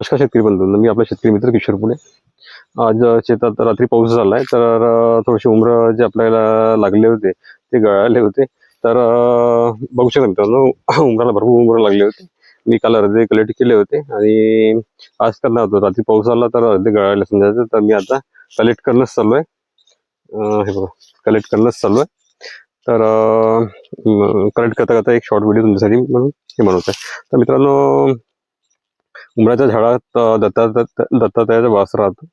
नमस्कार शेतकरी बंधूंनो, मी आपला शेतकरी मित्र किशोर पुणे. आज शेतात रात्री पाऊस झालाय, तर थोडेसे उमरं जे आपल्याला लागले होते ते गळाले होते. तर बघू शकता मित्रांनो, उमराला भरपूर उमरं लागले होते. मी काल अर्धे कलेक्ट केले होते आणि आज करणार होतो. रात्री पाऊस आला तर अर्धे गळाले समजायचं. तर मी आता कलेक्ट करणंच चालू आहे. हे बघा, कलेक्ट करणंच चालू आहे. तर कलेक्ट करता करता एक शॉर्ट व्हिडिओ तुमच्यासाठी म्हणून हे बनवत आहे. तर मित्रांनो, उमराच्या झाडात दत्तात्रयाचा वास राहतो.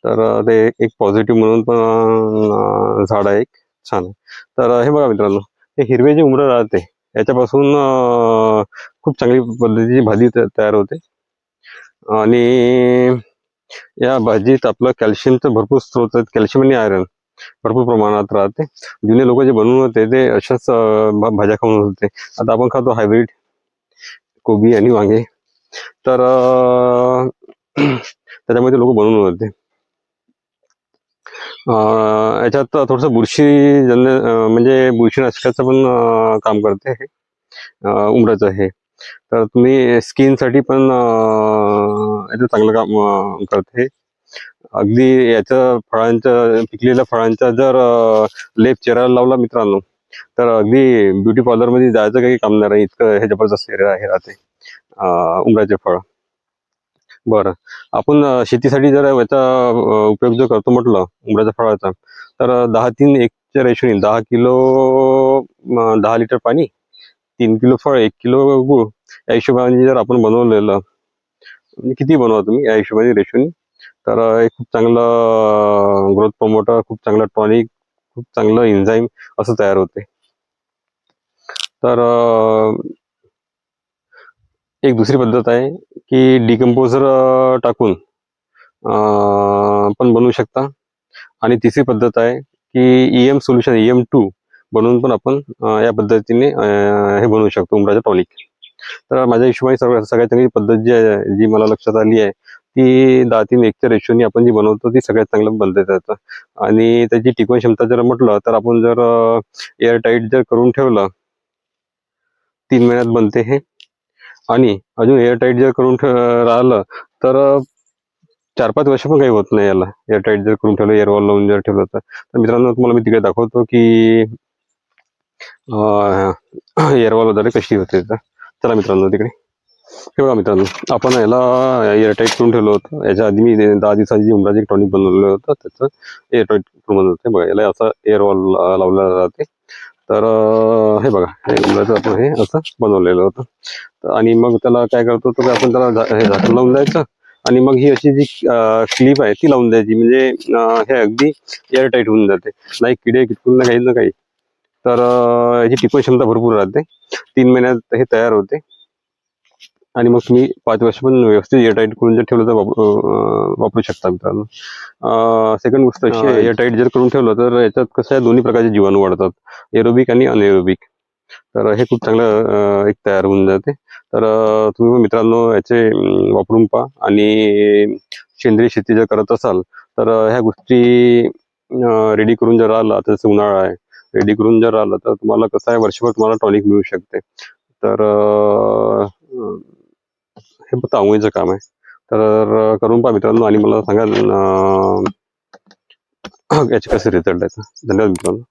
तर ते एक पॉझिटिव्ह म्हणून पण झाड आहे, एक छान आहे. तर हे बघा मित्रांनो, हे हिरवे जे उमरं राहते याच्यापासून खूप चांगली पद्धतीची भाजी तयार होते. आणि या भाजीत आपलं कॅल्शियमचं भरपूर स्रोत आहेत. कॅल्शियम आणि आयरन भरपूर प्रमाणात राहते. जुने लोक जे बनवून होते ते अशाच भाज्या खाऊन होते. आता आपण खातो हायब्रिड कोबी आणि वांगे. तर त्याच्यामध्ये लोक बनवून होते. याच्यात थोडंसं बुरशीजन्य म्हणजे बुरशीनाशकाचं पण काम करते हे उमराचं हे. तर तुम्ही स्किनसाठी पण याचं चांगलं काम करते. अगदी याच्या पिकलेल्या फळांचा जर लेप चेहऱ्याला लावला मित्रांनो, तर अगदी ब्युटी पार्लरमध्ये जायचं काही काम नाही राहील, इतकं हे जबरदस्त हे राहते उमराचे फळ. बरं, आपण शेतीसाठी जर याचा उपयोग जर करतो म्हटलं उमराच्या फळाचा, तर 10-3-1च्या रेशोने 10 किलो 10 लिटर पाणी, 3 किलो फळ, 1 किलो गूळ या हिशोबाने जर आपण बनवलेलं, म्हणजे किती बनवा तुम्ही या हिशोबाने रेशोनी, तर एक खूप चांगलं ग्रोथ प्रमोटर, खूप चांगलं टॉनिक, खूप चांगलं एन्झाईम असं तयार होते. तर एक दुसरी पद्धत आहे की डिकम्पोजर टाकून पण बनवू शकता. आणि तिसरी पद्धत आहे की EM सोल्युशन EM2 बनवून पण आपण या पद्धतीने हे बनवू शकतो उमराचं टॉनिक. तर माझ्या हिशोबाने सगळ्यात चांगली पद्धत जी आहे, जी मला लक्षात आली आहे, ती 10-3-1च्या रेशोनी आपण जी बनवतो ती सगळ्यात चांगलं बनते त्याचं. आणि त्याची टिकवण क्षमता जर म्हटलं तर आपण जर एअरटाईट जर करून ठेवलं, 3 महिन्यात बनते हे. आणि अजून एअरटाईट जर करून राहिलं तर 4-5 वर्ष पण काही होत नाही याला, एअरटाईट जर करून ठेवलं, एअरवॉल लावून जर ठेवलं तर. मित्रांनो, तुम्हाला मी तिकडे दाखवतो की एअरवॉल वगैरे कशी होते. तर चला मित्रांनो तिकडे. हे बघा मित्रांनो, आपण याला एअरटाईट करून ठेवलं होतं. याच्या आधी मी 10 दिवसाची जी उमराची टॉनिक बनवलेलं होतं त्याचं एअरटाईट करून होते. बघा, याला असं एअरवॉल लावलेलं राहते. तर हे बघा, हे उमराचं आपण हे असं बनवलेलं होतं. आणि मग त्याला काय करतो, तर आपण त्याला हे झाकण लावून द्यायचं. आणि मग ही अशी जी क्लिप आहे ती लावून द्यायची, म्हणजे हे अगदी एअरटाईट होऊन जाते. नाही किडे किटकून ना काही ना काही. तर याची टिकवण क्षमता भरपूर राहते. 3 महिन्यात हे तयार होते. आणि मग तुम्ही 5 वर्ष पण व्यवस्थित एअरटाईट करून जर ठेवलं तर वापरू शकता मित्रांनो. सेकंड गोष्ट अशी आहे, एअरटाईट जर करून ठेवलं तर याच्यात कसं आहे, दोन्ही प्रकारचे जीवाणू वाढतात, एरोबिक आणि अनएरोबिक. तर हे खूप चांगलं एक तयार होऊन जाते. तर तुम्ही पण मित्रांनो याचे वापरून पहा. आणि सेंद्रिय शेती जर करत असाल तर ह्या गोष्टी रेडी करून जर आला, तर जसं उन्हाळा आहे, रेडी करून जर आला तर तुम्हाला कसं आहे, वर्षभर तुम्हाला टॉनिक मिळू शकते. तर हे फक्त आवडीचं काम आहे. तर करून पहा मित्रांनो आणि मला सांगा याचे कसे रिझल्ट आहेत. धन्यवाद मित्रांनो.